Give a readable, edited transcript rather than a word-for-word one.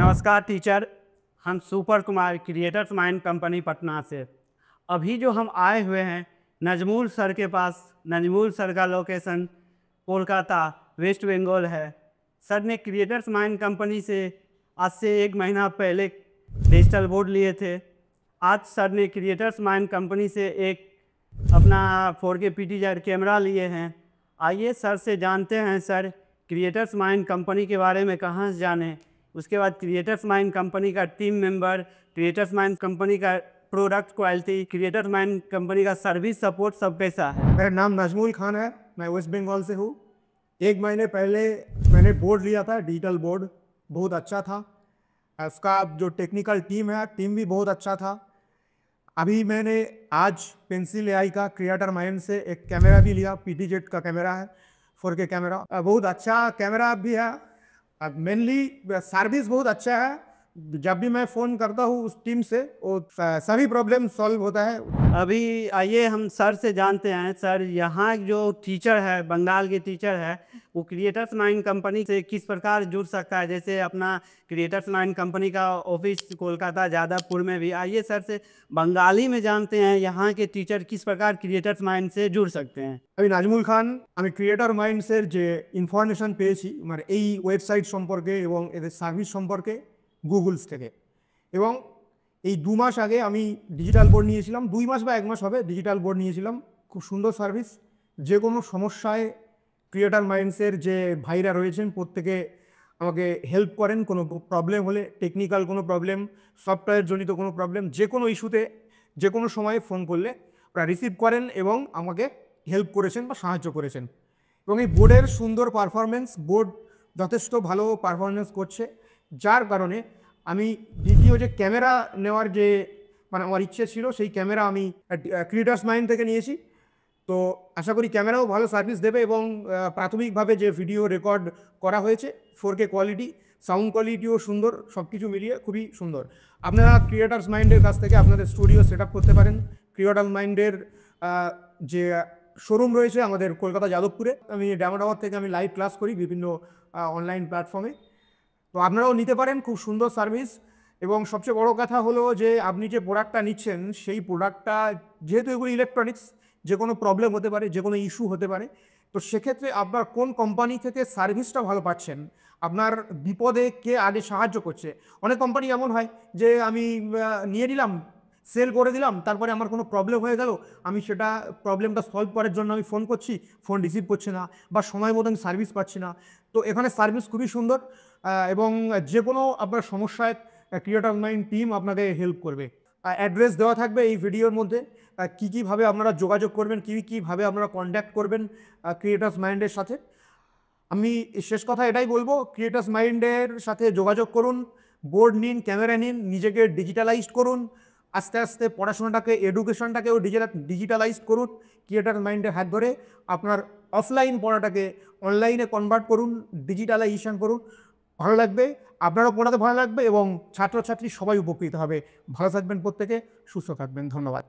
नमस्कार टीचर, हम super Kumar creators mind company Patna से। अभी जो हम आए हुए हैं नजमुल सर के पास। नजमुल सर का लोकेशन कोलकाता वेस्ट बंगाल है। सर ने क्रिएटर्स माइंड कंपनी से आज से 1 महीना पहले डिजिटल बोर्ड लिए थे। आज सर ने क्रिएटर्स माइंड कंपनी से एक अपना 4K PTZ कैमरा लिए हैं। आइए सर से जानते हैं सर क्रिएटर्स माइंड कंपनी के बारे में कहाँ से जाने, उसके बाद क्रिएटर्स माइंड कंपनी का team member, creators mind company का product quality, creators mind company का सर्विस सपोर्ट सब कैसा है। मेरा नाम नजमुल खान है, मैं वेस्ट बंगाल से हूँ। 1 महीने पहले मैंने बोर्ड लिया था, डिजिटल बोर्ड, बहुत अच्छा था। उसका जो टेक्निकल टीम है, टीम भी बहुत अच्छा था। अभी मैंने आज पेंसिल AI का क्रिएटर माइंड से एक कैमरा भी लिया, PTZ का कैमरा है, 4K कैमरा, बहुत अच्छा कैमरा भी है। मेनली सर्विस बहुत अच्छा है। जब भी मैं फ़ोन करता हूँ उस टीम से, वो सभी प्रॉब्लम सॉल्व होता है। अभी आइए हम सर से जानते हैं सर यहाँ जो टीचर है, बंगाल के टीचर है, वो क्रिएटर्स माइंड कंपनी से किस प्रकार जुड़ सकता है। जैसे अपना क्रिएटर्स माइंड कंपनी का ऑफिस कोलकाता जादवपुर में भी। आइए सर से बंगाली में जानते हैं यहाँ के टीचर किस प्रकार क्रिएटर्स माइंड से जुड़ सकते हैं। আমি নাজমুল খান, আমি ক্রিয়েটর মাইন্ডসের যে ইনফরমেশন পেয়েছি মানে এই ওয়েবসাইট সম্পর্কে এবং এদের সার্ভিস সম্পর্কে গুগলস থেকে, এবং এই 2 মাস আগে আমি ডিজিটাল বোর্ড নিয়েছিলাম, 2 মাস বা 1 মাস হবে ডিজিটাল বোর্ড নিয়েছিলাম। খুব সুন্দর সার্ভিস। যে কোনো সমস্যায় ক্রিয়েটর মাইন্ডসের যে ভাইরা রয়েছেন প্রত্যেকে আমাকে হেল্প করেন। কোনো প্রবলেম হলে, টেকনিক্যাল কোনো প্রবলেম, সফটওয়্যার জনিত কোনো প্রবলেম, যে কোনো ইস্যুতে যে কোনো সময়ে ফোন করলে ওরা রিসিভ করেন এবং আমাকে হেল্প করেছেন বা সাহায্য করেছেন। এবং এই বোর্ডের সুন্দর পারফরমেন্স, বোর্ড যথেষ্ট ভালো পারফরমেন্স করছে, যার কারণে আমি দ্বিতীয় যে ক্যামেরা নেওয়ার যে মানে আমার ইচ্ছে ছিল, সেই ক্যামেরা আমি ক্রিয়েটর্স মাইন্ড থেকে নিয়েছি। তো আশা করি ক্যামেরাও ভালো সার্ভিস দেবে এবং প্রাথমিকভাবে যে ভিডিও রেকর্ড করা হয়েছে 4K কোয়ালিটি, সাউন্ড কোয়ালিটিও সুন্দর, সব কিছু মিলিয়ে খুবই সুন্দর। আপনারা ক্রিয়েটর্স মাইন্ডের কাছ থেকে আপনাদের স্টুডিও সেট আপ করতে পারেন। ক্রিয়েটর্স মাইন্ডের যে শোরুম রয়েছে আমাদের কলকাতা যাদবপুরে, আমি ড্যামো টাওয়ার থেকে আমি লাইভ ক্লাস করি বিভিন্ন অনলাইন প্ল্যাটফর্মে। তো আপনারাও নিতে পারেন, খুব সুন্দর সার্ভিস। এবং সবচেয়ে বড় কথা হলো যে আপনি যে প্রোডাক্টটা নিচ্ছেন সেই প্রোডাক্টটা, যেহেতু এগুলো ইলেকট্রনিক্স, যে কোনো প্রবলেম হতে পারে, যে কোনো ইস্যু হতে পারে, তো সেক্ষেত্রে আপনার কোন কোম্পানি থেকে সার্ভিসটা ভালো পাচ্ছেন, আপনার বিপদে কে আগে সাহায্য করছে। অনেক কোম্পানি এমন হয় যে আমি নিয়ে নিলাম, সেল করে দিলাম, তারপরে আমার কোনো প্রবলেম হয়ে গেল, আমি সেটা প্রবলেমটা সলভ করার জন্য আমি ফোন করছি, ফোন রিসিভ করছে না বা সময় মতন সার্ভিস পাচ্ছি না। তো এখানে সার্ভিস খুবই সুন্দর এবং যে কোনো আপনার সমস্যায় ক্রিয়েটর মাইন্ড টিম আপনাকে হেল্প করবে। অ্যাড্রেস দেওয়া থাকবে এই ভিডিওর মধ্যে, কীভাবে আপনারা যোগাযোগ করবেন, কীভাবে আপনারা কন্ট্যাক্ট করবেন ক্রিয়েটর্স মাইন্ডের সাথে। আমি শেষ কথা এটাই বলবো, ক্রিয়েটর্স মাইন্ডের সাথে যোগাযোগ করুন, বোর্ড নিন, ক্যামেরা নিন, নিজেকে ডিজিটালাইজড করুন, আস্তে আস্তে পড়াশোনাটাকে, এডুকেশনটাকেও ডিজিটালাইজ করুন। ক্রিয়েটর মাইন্ডের হাত ধরে আপনার অফলাইন পড়াটাকে অনলাইনে কনভার্ট করুন, ডিজিটালাইজেশন করুন। ভালো লাগবে, আপনারও পড়াতে ভালো লাগবে এবং ছাত্রছাত্রী সবাই উপকৃত হবে। ভালো থাকবেন প্রত্যেকে, সুস্থ থাকবেন। ধন্যবাদ।